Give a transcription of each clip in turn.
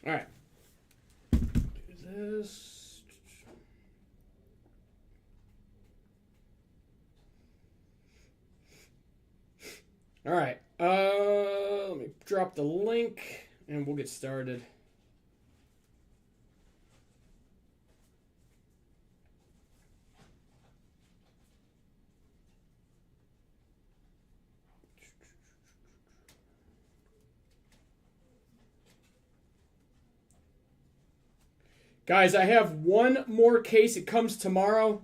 All right. Do this. All right. Let me drop the link and we'll get started. Guys, I have one more case. It comes tomorrow.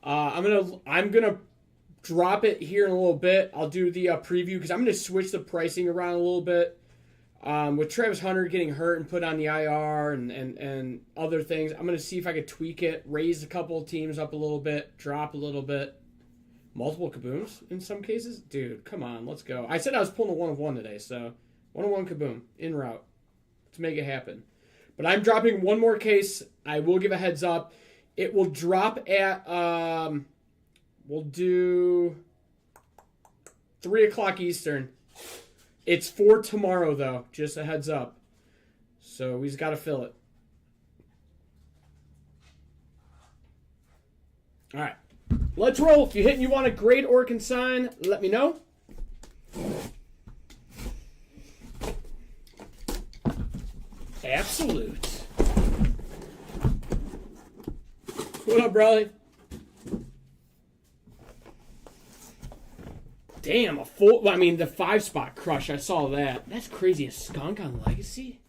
I'm gonna drop it here in a little bit. I'll do the preview because I'm gonna switch the pricing around a little bit. With Travis Hunter getting hurt and put on the IR and other things, I'm gonna see if I could tweak it, raise a couple of teams up a little bit, drop a little bit. Multiple kabooms in some cases, dude. Come on, let's go. I said I was pulling a 1 of 1 today, so 1 of 1 kaboom en route. Let's make it happen. But I'm dropping one more case. I will give a heads up. It will drop at, we'll do 3 o'clock Eastern. It's for tomorrow, though. Just a heads up. So we've got to fill it. All right. Let's roll. If you hit and you want a grade or consign, let me know. Absolute. What up, Bradley? Damn, a full... I mean, the 5-spot crush. I saw that. That's crazy. A skunk on Legacy?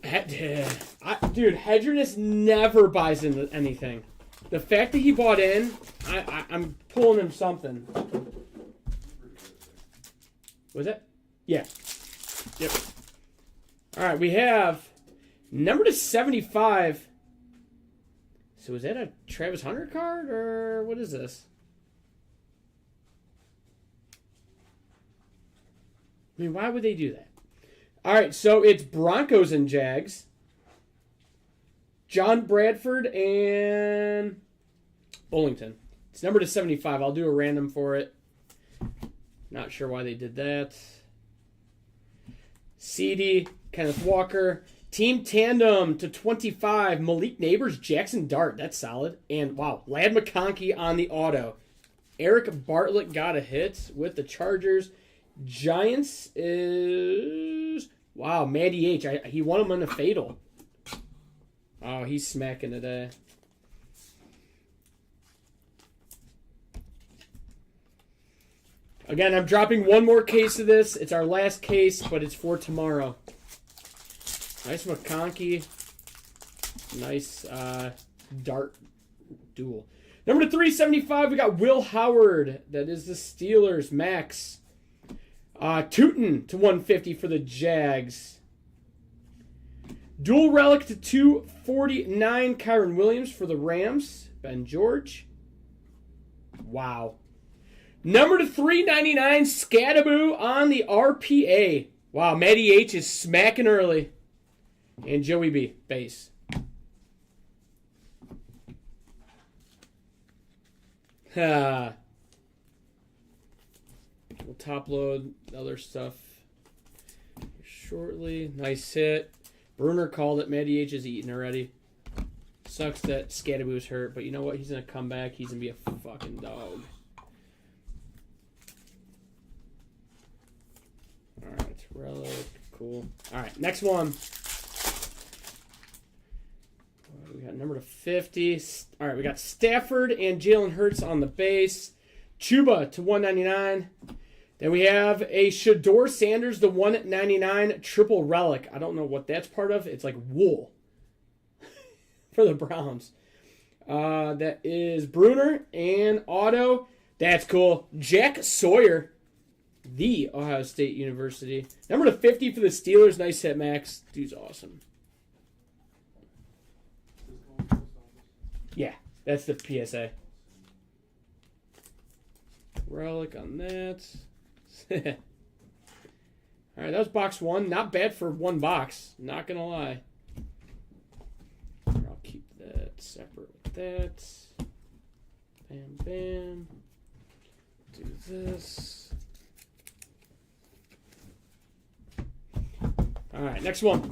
Dude, Hedronus never buys into anything. The fact that he bought in, I'm pulling him something. Was it? Yeah. Yep. All right, we have number to 75. So is that a Travis Hunter card or what is this? I mean, why would they do that? All right, so it's Broncos and Jags. John Bradford and Bullington. It's number to 75. I'll do a random for it. Not sure why they did that. CD, Kenneth Walker. Team Tandem to 25. Malik Neighbors, Jackson Dart. That's solid. And, wow, Ladd McConkey on the auto. Eric Bartlett got a hit with the Chargers. Giants is... Wow, Matty H. He won him on a fatal. Oh, he's smacking today. Again, I'm dropping one more case of this. It's our last case, but it's for tomorrow. Nice McConkey. Nice Dart duel. Number to 375, we got Will Howard. That is the Steelers. Max. Tootin to 150 for the Jags. Dual relic to 249, Kyron Williams for the Rams. Ben George. Wow. Number to 399, Scadaboo on the RPA. Wow, Matty H is smacking early. And Joey B, base. We'll top load other stuff shortly. Nice hit. Bruner called it. Matty H is eating already. Sucks that Scadaboo's hurt, but you know what? He's going to come back. He's going to be a fucking dog. Alright, relic. Cool. Alright, next one. We got number to 50. Alright, we got Stafford and Jalen Hurts on the base. Chuba to 199. Then we have a Shador Sanders, the 199 triple relic. I don't know what that's part of. It's like wool for the Browns. That is Bruner and auto. That's cool. Jack Sawyer, the Ohio State University. Number to 50 for the Steelers. Nice hit, Max. Dude's awesome. Yeah, that's the PSA. Relic on that. All right, that was box one. Not bad for one box. Not going to lie. I'll keep that separate with that. Bam, bam. Do this. All right, next one.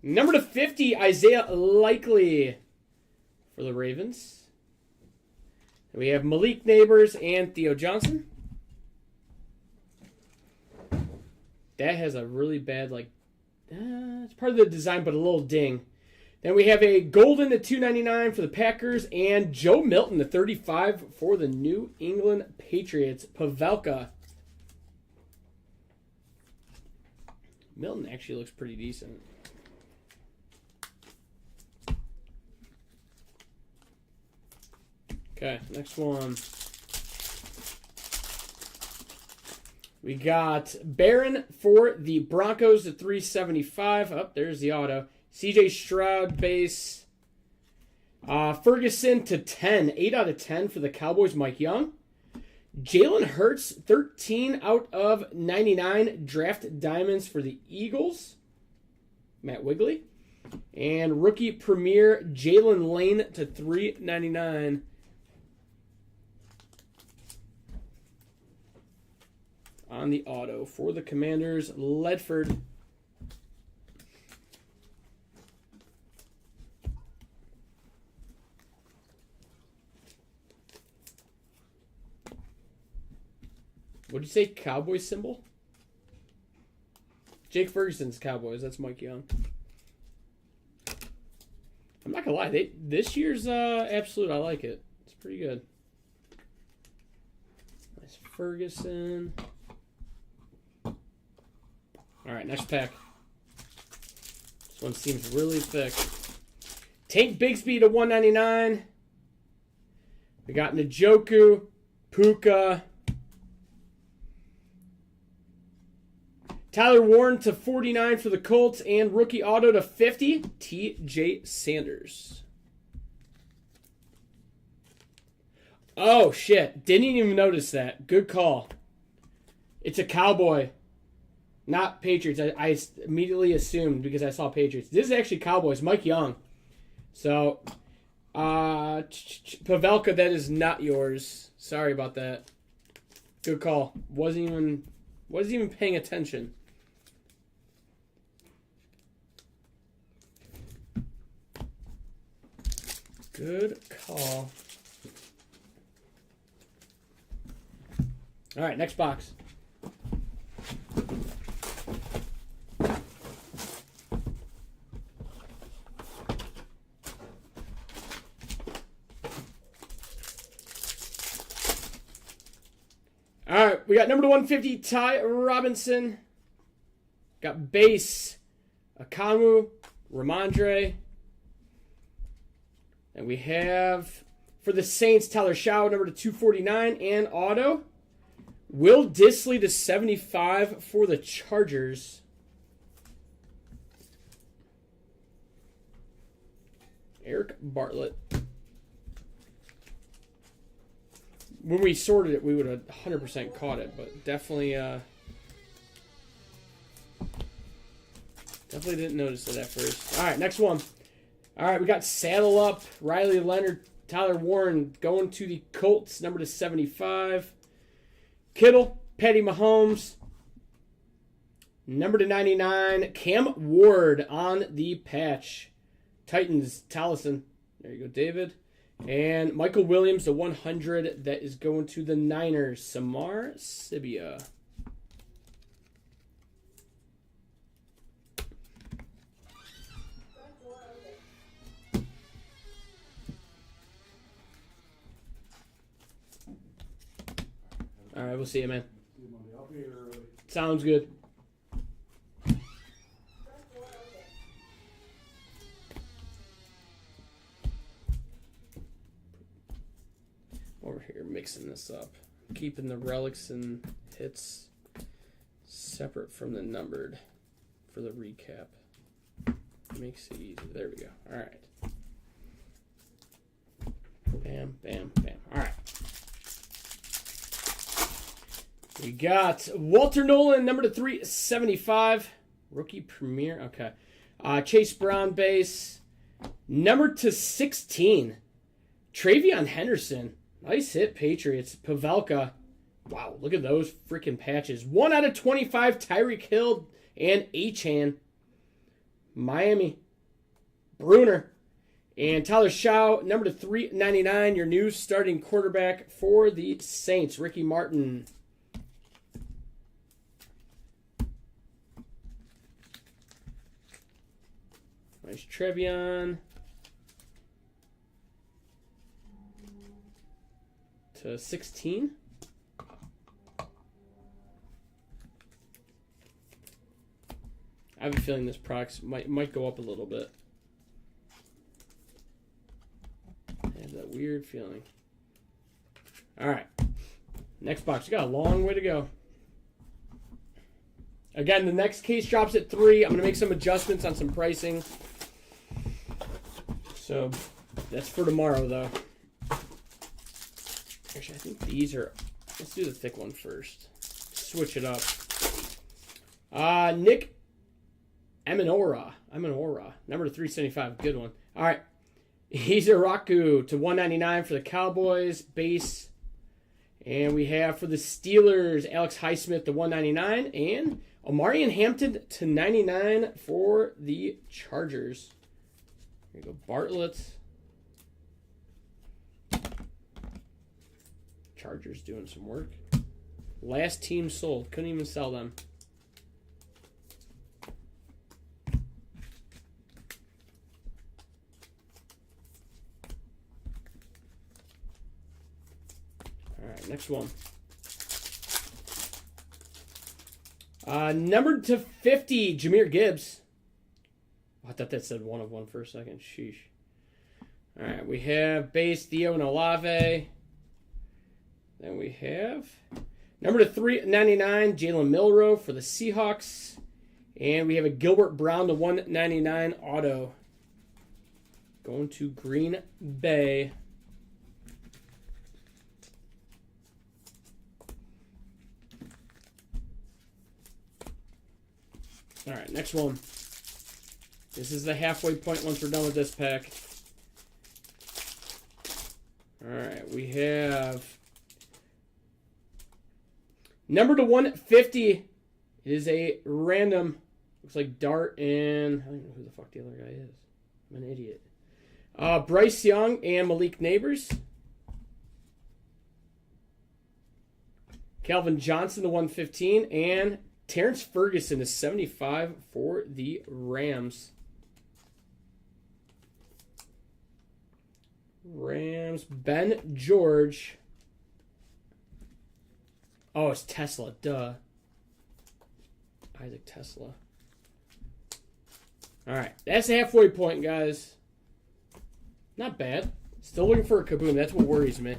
Number to 50, Isaiah Likely for the Ravens. We have Malik Neighbors and Theo Johnson. That has a really bad, it's part of the design, but a little ding. Then we have a Golden to 299 for the Packers and Joe Milton to 35 for the New England Patriots. Pavelka. Milton actually looks pretty decent. Okay, next one. We got Barron for the Broncos to 375. Oh, there's the auto. CJ Stroud base. Ferguson to 10. 8 out of 10 for the Cowboys, Mike Young. Jalen Hurts, 13 out of 99 draft diamonds for the Eagles. Matt Wigley. And rookie premier Jalen Lane to 399. On the auto for the Commanders, Ledford. What did you say, Cowboy symbol? Jake Ferguson's Cowboys. That's Mike Young. I'm not going to lie. This year's Absolute, I like it. It's pretty good. Nice Ferguson. All right, next pack. This one seems really thick. Tank Bigsby to 199. We got Njoku, Puka. Tyler Warren to 49 for the Colts. And rookie auto to 50, T.J. Sanders. Oh, shit. Didn't even notice that. Good call. It's a Cowboy. Not Patriots. I immediately assumed because I saw Patriots. This is actually Cowboys. Mike Young. So, Pavelka, that is not yours. Sorry about that. Good call. Wasn't even paying attention. Good call. All right, next box. All right, we got number to 150, Ty Robinson. Got base, Akamu, Ramondre. And we have, for the Saints, Tyler Shaw, number to 249, and auto. Will Dissly to 75 for the Chargers. Eric Bartlett. When we sorted it, we would have 100% caught it, but definitely didn't notice it at first. All right, next one. All right, we got Saddle Up, Riley Leonard, Tyler Warren going to the Colts, number to 75. Kittle, Patty Mahomes, number to 99. Cam Ward on the patch. Titans, Tallison. There you go, David. And Michael Williams, the 100, that is going to the Niners. Samar Sibia. All right, we'll see you, man. Sounds good. Over here mixing this up. Keeping the relics and hits separate from the numbered for the recap. Makes it easy. There we go. All right. Bam, bam, bam. All right. We got Walter Nolan, number to 375. Rookie Premier. Okay. Chase Brown base. Number to 16. Travion Henderson. Nice hit, Patriots. Pavelka. Wow, look at those freaking patches. 1 out of 25, Tyreek Hill and Achane. Miami. Bruner. And Tyler Shaw, number to 399, your new starting quarterback for the Saints, Ricky Martin. Nice Trevion. To 16. I have a feeling this product might go up a little bit. I have that weird feeling. All right. Next box. We got a long way to go. Again, the next case drops at 3. I'm going to make some adjustments on some pricing. So, that's for tomorrow, though. Actually, I think these are... Let's do the thick one first. Switch it up. Nick Amenora, number to 375. Good one. All right. Hizaraku to 199 for the Cowboys base. And we have for the Steelers, Alex Highsmith to 199. And Omarion Hampton to 99 for the Chargers. Here you go, Bartlett. Chargers doing some work. Last team sold. Couldn't even sell them. All right, next one. Numbered to 50, Jahmyr Gibbs. I thought that said 1 of 1 for a second. Sheesh. All right, we have base Theo and Olave. Then we have number to 399, Jalen Milroe for the Seahawks. And we have a Gilbert Brown to 199 auto. Going to Green Bay. All right, next one. This is the halfway point once we're done with this pack. All right, we have number to 150. It is a random. Looks like Dart and I don't know who the fuck the other guy is. I'm an idiot. Bryce Young and Malik Neighbors. Calvin Johnson to 115 and Terrence Ferguson is 75 for the Rams. Ben George. Oh, it's Tesla. Duh. Isaac Tesla. All right. That's the halfway point, guys. Not bad. Still looking for a Kaboom. That's what worries me.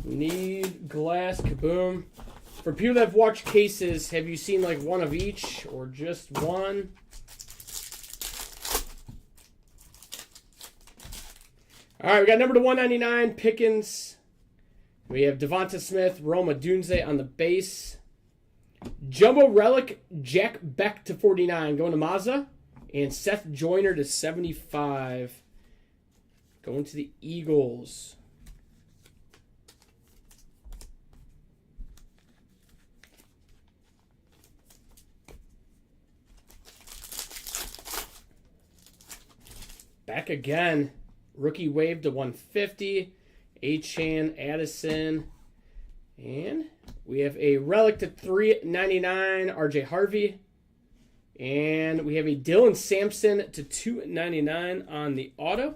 Need glass Kaboom. For people that have watched cases, have you seen like one of each or just one? All right, we got number to 199, Pickens. We have Devonta Smith, Roma Dunze on the base. Jumbo Relic, Jack Beck to 49, going to Mazza. And Seth Joyner to 75, going to the Eagles. Back again. Rookie wave to 150. Achane, Addison. And we have a relic to 399. RJ Harvey. And we have a Dylan Sampson to 299 on the auto.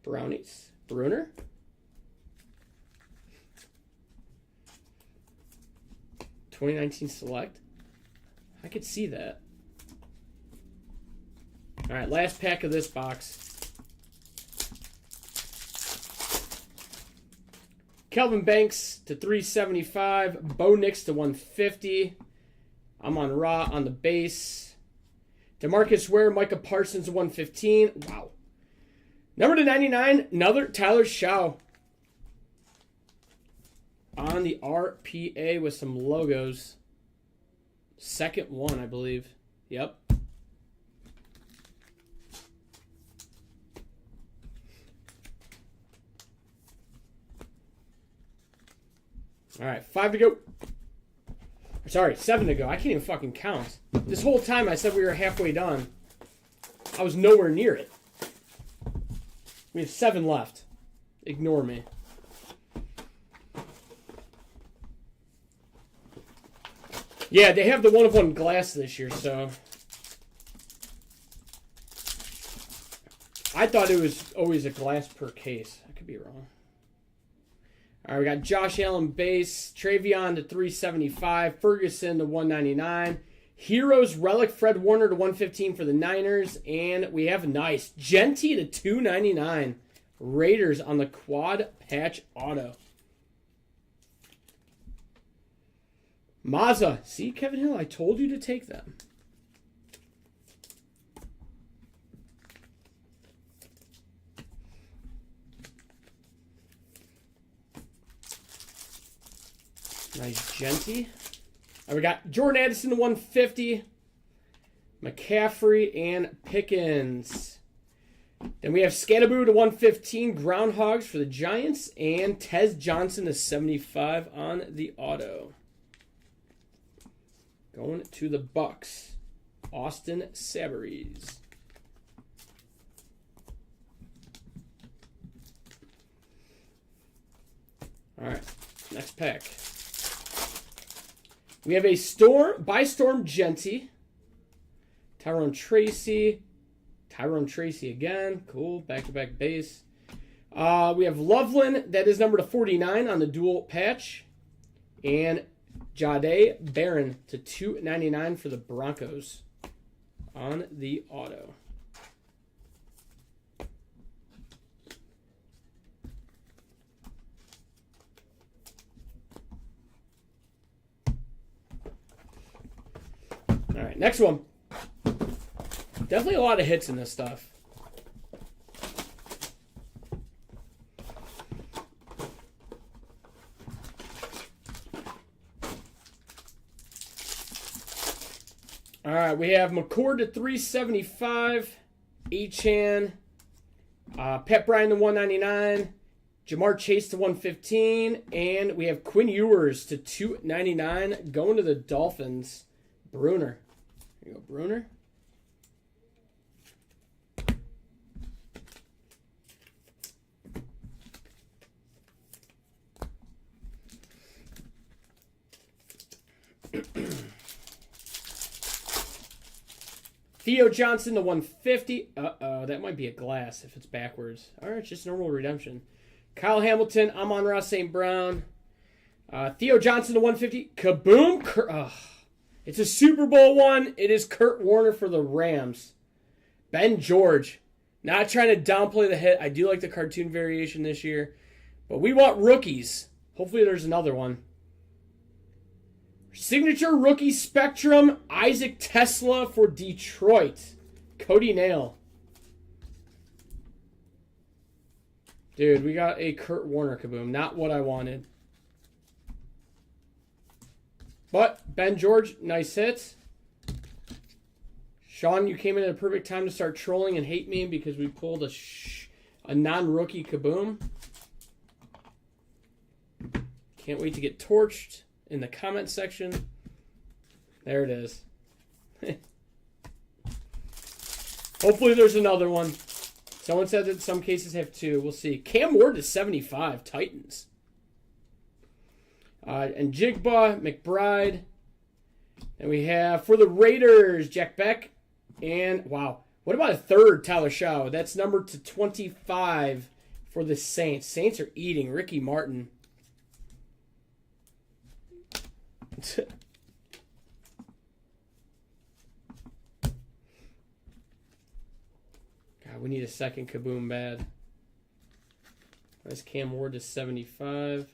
Brownies. Bruner. '19 select. I could see that. All right, last pack of this box. Kelvin Banks to 375. Bo Nix to 150. I'm on Raw on the base. DeMarcus Ware, Micah Parsons to 115. Wow. Number to 99, another Tyler Shaw. On the RPA with some logos. Second one, I believe. Yep. All right, 5 to go. Sorry, 7 to go. I can't even fucking count. This whole time I said we were halfway done. I was nowhere near it. We have 7 left. Ignore me. Yeah, they have the 1 of 1 glass this year, so... I thought it was always a glass per case. I could be wrong. All right, we got Josh Allen base, Travion to 375, Ferguson to 199, Heroes Relic Fred Warner to 115 for the Niners, and we have nice Genty to 299. Raiders on the quad patch auto. Mazza. See, Kevin Hill, I told you to take them. Nice Genty. We got Jordan Addison to 150. McCaffrey and Pickens. Then we have Scatterboo to 115. Groundhogs for the Giants. And Tez Johnson to 75 on the auto. Going to the Bucks. Austin Sabaries. All right. Next pack. We have a by Storm Genty. Tyrone Tracy again. Cool. Back-to-back base. We have Loveland. That is number to 49 on the dual patch. And Jahdae Barron to 299 for the Broncos on the auto. All right, next one. Definitely a lot of hits in this stuff. All right, we have McCord to 375, Achane, Pat Bryant to 199, Jamar Chase to 115, and we have Quinn Ewers to 299 going to the Dolphins. Bruner. There you go, Bruner. Theo Johnson to 150. Uh-oh, that might be a glass if it's backwards. All right, it's just normal redemption. Kyle Hamilton, Amon-Ra St. Brown. Theo Johnson to 150. Kaboom. It's a Super Bowl one. It is Kurt Warner for the Rams. Ben George. Not trying to downplay the hit. I do like the cartoon variation this year. But we want rookies. Hopefully there's another one. Signature rookie Spectrum. Isaac Tesla for Detroit. Cody Nail. Dude, we got a Kurt Warner kaboom. Not what I wanted. But Ben George, nice hit. Sean, you came in at a perfect time to start trolling and hate me because we pulled a non-rookie kaboom. Can't wait to get torched in the comment section. There it is. Hopefully there's another one. Someone said that some cases have 2. We'll see. Cam Ward to 75, Titans. And Jigba, McBride. And we have for the Raiders, Jack Beck. And, wow, what about a third Tyler Shaw? That's numbered to 25 for the Saints. Saints are eating. Ricky Martin. God, we need a second kaboom bad. That's Cam Ward to 75.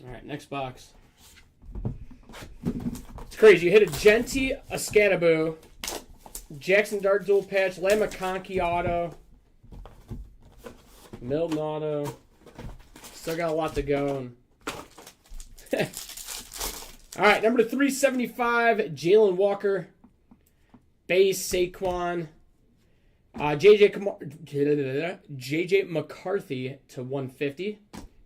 All right, next box. It's crazy. You hit a Genty, a Scatterboo, Jackson Dart dual patch, Lamb McConkey auto, Milton auto. Still got a lot to go. All right, number to 375, Jalen Walker, base Saquon, JJ McCarthy to 150.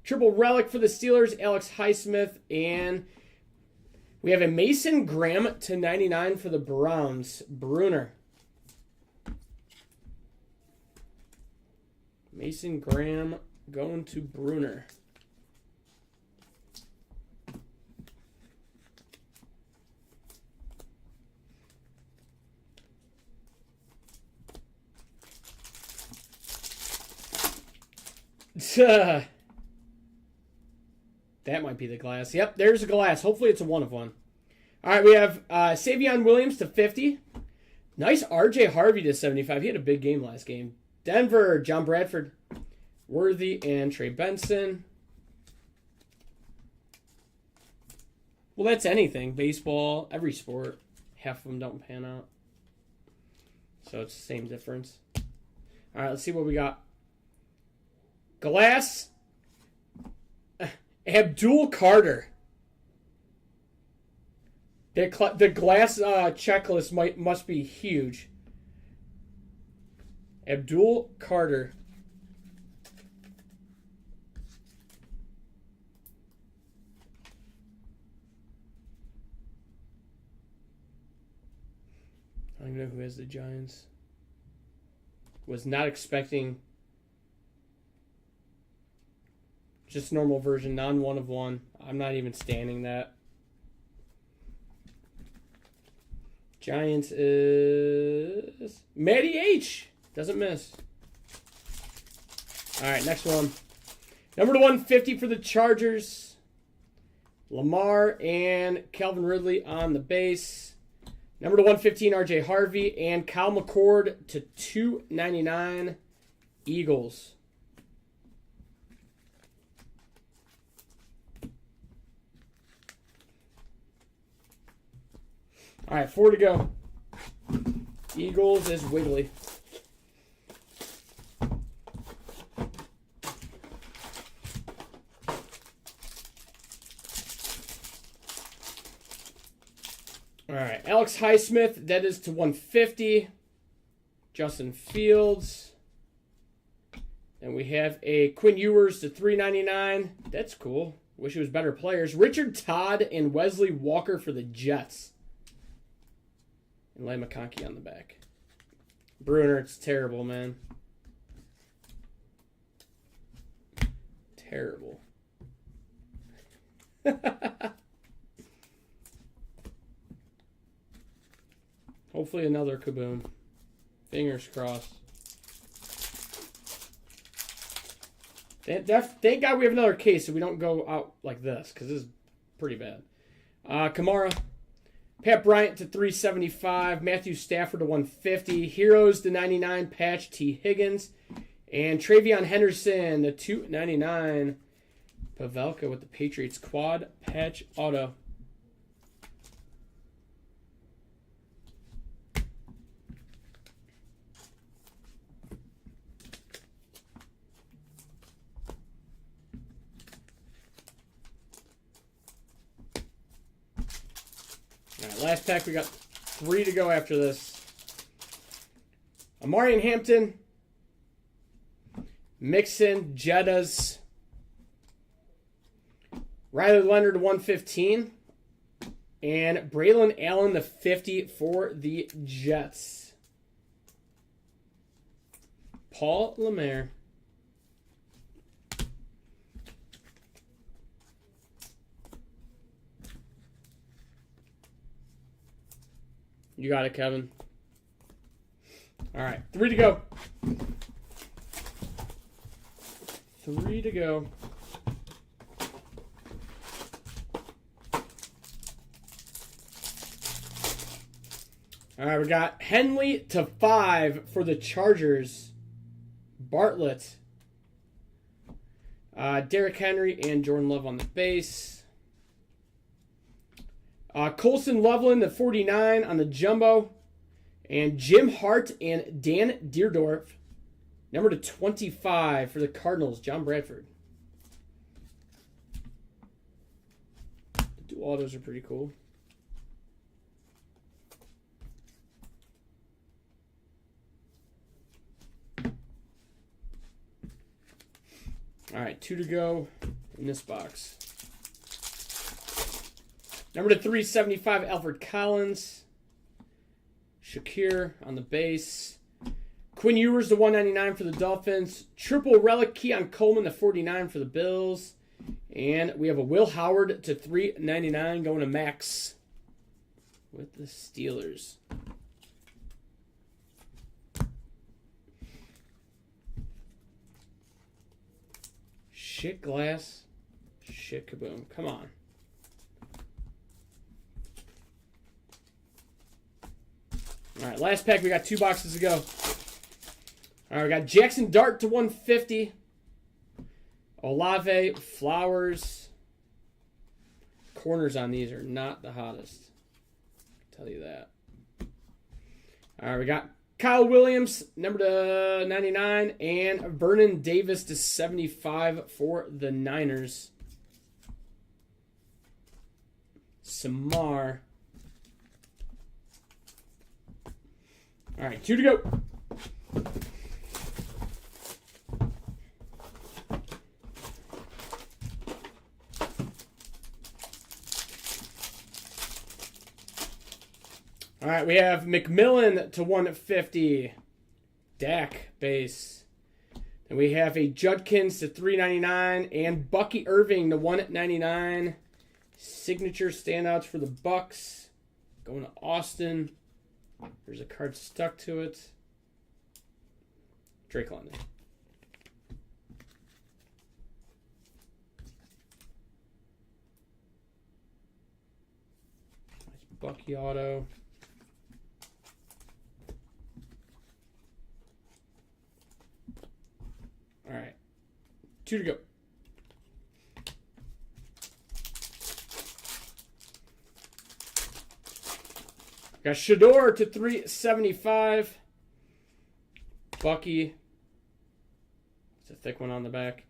Triple relic for the Steelers, Alex Highsmith. And we have a Mason Graham to 99 for the Browns, Bruner. Mason Graham going to Bruner. That might be the glass. Yep, there's a glass. Hopefully it's a 1 of 1. All right, we have Savion Williams to 50. Nice R.J. Harvey to 75. He had a big game last game. Denver, John Bradford, Worthy, and Trey Benson. Well, that's anything. Baseball, every sport. Half of them don't pan out. So it's the same difference. All right, let's see what we got. Glass. Abdul Carter. The glass checklist must be huge. Abdul Carter. I don't even know who has the Giants. Was not expecting. Just normal version, non-1 of 1. I'm not even standing that. Giants is Matty H. Doesn't miss. All right, next one. Number to 150 for the Chargers. Lamar and Calvin Ridley on the base. Number to 115, R.J. Harvey. And Kyle McCord to 299, Eagles. All right, 4 to go. Eagles is Wiggly. All right, Alex Highsmith, that is to 150. Justin Fields. And we have a Quinn Ewers to 399. That's cool. Wish it was better players. Richard Todd and Wesley Walker for the Jets. And Lane McConkey on the back. Bruner, it's terrible, man. Terrible. Hopefully another kaboom. Fingers crossed. Thank God we have another case so we don't go out like this, because this is pretty bad. Kamara. Pat Bryant to 375. Matthew Stafford to 150. Heroes to 99. Patch T. Higgins. And Travion Henderson to 299. Pavelka with the Patriots quad patch auto. All right, last pack. We got 3 to go after this. Amari and Hampton. Mixon, Jettas. Riley Leonard to 115. And Braylon Allen to 50 for the Jets. Paul Lemaire. You got it, Kevin. All right, 3 to go. 3 to go. All right, we got Henley to 5 for the Chargers. Bartlett. Derrick Henry and Jordan Love on the base. Colson Loveland to 49 on the jumbo. And Jim Hart and Dan Deerdorf. Number to 25 for the Cardinals, John Bradford. The two autos are pretty cool. All right, 2 to go in this box. Number to 375, Alfred Collins. Shakir on the base. Quinn Ewers to 199 for the Dolphins. Triple relic, Keon Coleman to 49 for the Bills. And we have a Will Howard to 399 going to Max with the Steelers. Shit glass. Shit kaboom. Come on. All right, last pack. We got 2 boxes to go. All right, we got Jackson Dart to 150. Olave, Flowers. Corners on these are not the hottest. I'll tell you that. All right, we got Kyle Williams, number to 99, and Vernon Davis to 75 for the Niners. Samar. All right, 2 to go. All right, we have McMillan to 150. Dak base. And we have a Judkins to 399 and Bucky Irving to 199. Signature standouts for the Bucks. Going to Austin. There's a card stuck to it. Drake London. Nice Bucky auto. All right, 2 to go. Got Shador to 375. Bucky. It's a thick one on the back.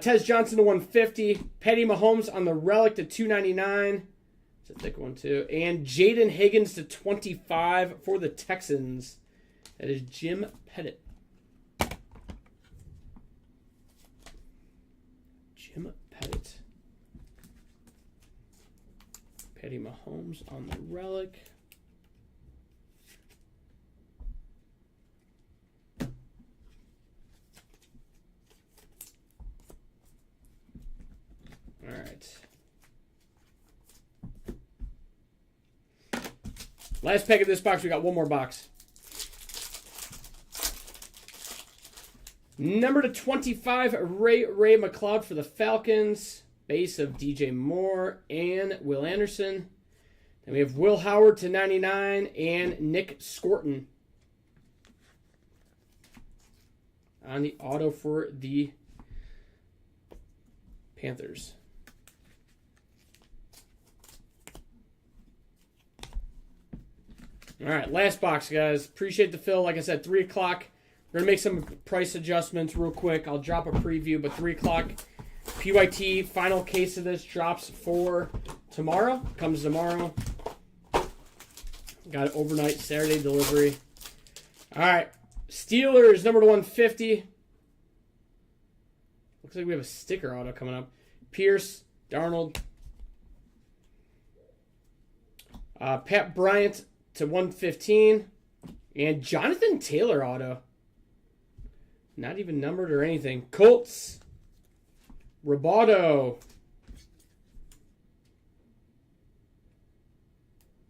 Tez Johnson to 150. Patty Mahomes on the relic to 299. It's a thick one too. And Jaden Higgins to 25 for the Texans. That is Jim Pettit. Jim Pettit. Patty Mahomes on the relic. All right. Last pack of this box. We got one more box. Number to 25, Ray McLeod for the Falcons. Base of DJ Moore and Will Anderson. Then we have Will Howard to 99 and Nick Scorton on the auto for the Panthers. All right, last box, guys. Appreciate the fill. Like I said, 3 o'clock. We're going to make some price adjustments real quick. I'll drop a preview, but 3 o'clock, PYT, final case of this drops for tomorrow. Comes tomorrow. Got it overnight, Saturday delivery. All right, Steelers, number to 150. Looks like we have a sticker auto coming up. Pierce, Darnold. Pat Bryant to 115. And Jonathan Taylor auto. Not even numbered or anything. Colts. Roboto.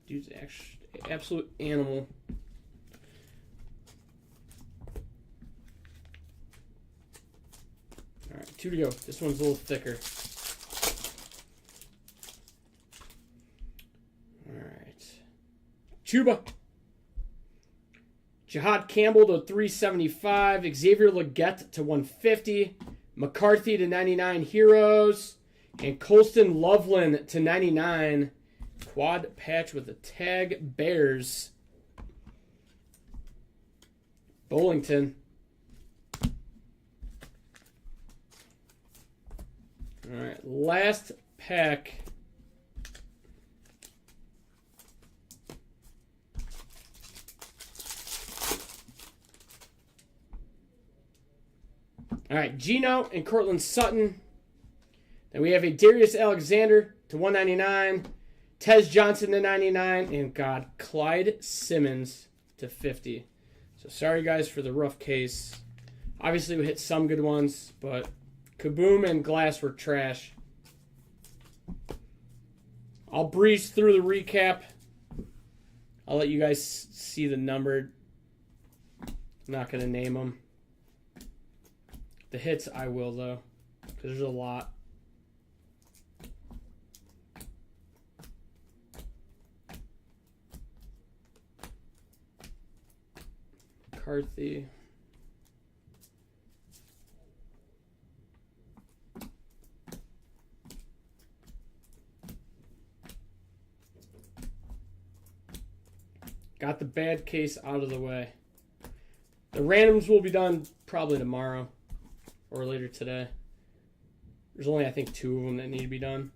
Dude's actually absolute animal. All right, 2 to go. This one's a little thicker. All right. Chuba. Jihad Campbell to 375. Xavier Legette to 150. McCarthy to 99 Heroes. And Colston Loveland to 99. Quad patch with a tag. Bears. Bullington. All right, last pack. All right, Gino and Cortland Sutton. Then we have a Darius Alexander to 199. Tez Johnson to 99. And God, Clyde Simmons to 50. So sorry, guys, for the rough case. Obviously, we hit some good ones, but Kaboom and Glass were trash. I'll breeze through the recap. I'll let you guys see the numbered. I'm not going to name them. The hits I will, though, because there's a lot. McCarthy. Got the bad case out of the way. The randoms will be done probably tomorrow or later today. There's only, I think, 2 of them that need to be done.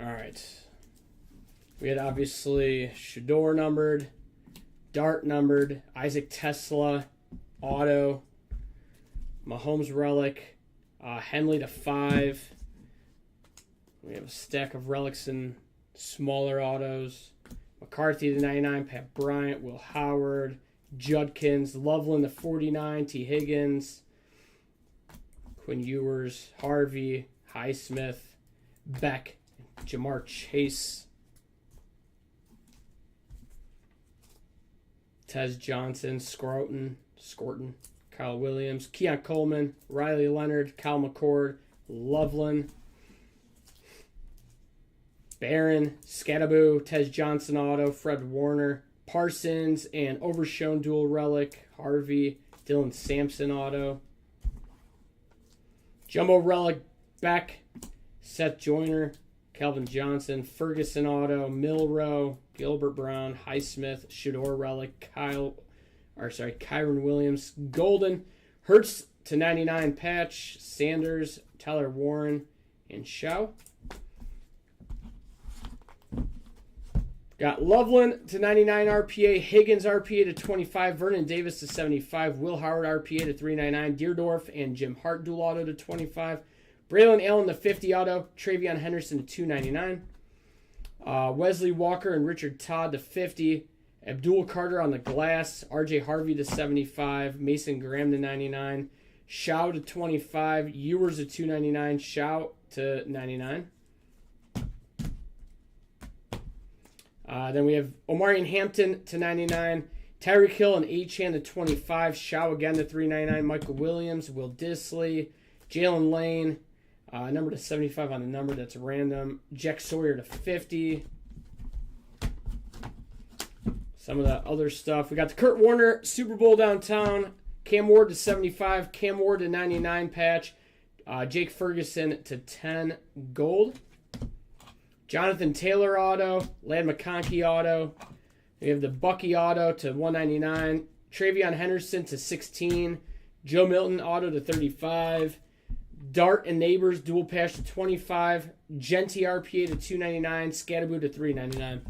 All right. We had obviously Shador numbered, Dart numbered, Isaac Tesla, auto, Mahomes relic, Henley to 5. We have a stack of relics and smaller autos. McCarthy to 99, Pat Bryant, Will Howard, Judkins, Loveland to 49, T. Higgins, Quinn Ewers, Harvey, Highsmith, Beck, Jamar Chase, Tez Johnson, Scorton, Kyle Williams, Keon Coleman, Riley Leonard, Kyle McCord, Loveland, Barron, Scattaboo, Tez Johnson auto, Fred Warner, Parsons, and Overshown dual relic, Harvey, Dylan Sampson auto, Jumbo relic, Beck, Seth Joyner, Calvin Johnson, Ferguson auto, Milrow, Gilbert Brown, Highsmith, Shador relic, Kyron Williams, Golden, Hurts to 99 patch, Sanders, Tyler Warren, and Shaw. Got Loveland to 99 RPA, Higgins RPA to 25, Vernon Davis to 75, Will Howard RPA to 399, Deerdorf and Jim Hart dual auto to 25, Braylon Allen to 50 auto, Travion Henderson to 299, Wesley Walker and Richard Todd to 50, Abdul Carter on the glass, RJ Harvey to 75, Mason Graham to 99, Shaw to 25, Ewers to 299, Shaw to 99. Then we have Omarion Hampton to 99, Tyreek Hill and Achane to 25, Shaw again to 399, Michael Williams, Will Disley, Jalen Lane, number to 75 on the number, that's random, Jack Sawyer to 50. Some of the other stuff. We got the Kurt Warner Super Bowl downtown, Cam Ward to 75, Cam Ward to 99 patch, Jake Ferguson to 10 gold. Jonathan Taylor auto, Ladd McConkey auto. We have the Bucky auto to 199, Travion Henderson to 16, Joe Milton auto to 35, Dart and Neighbors dual patch to 25, Genty RPA to 299, Scattaboo to 399.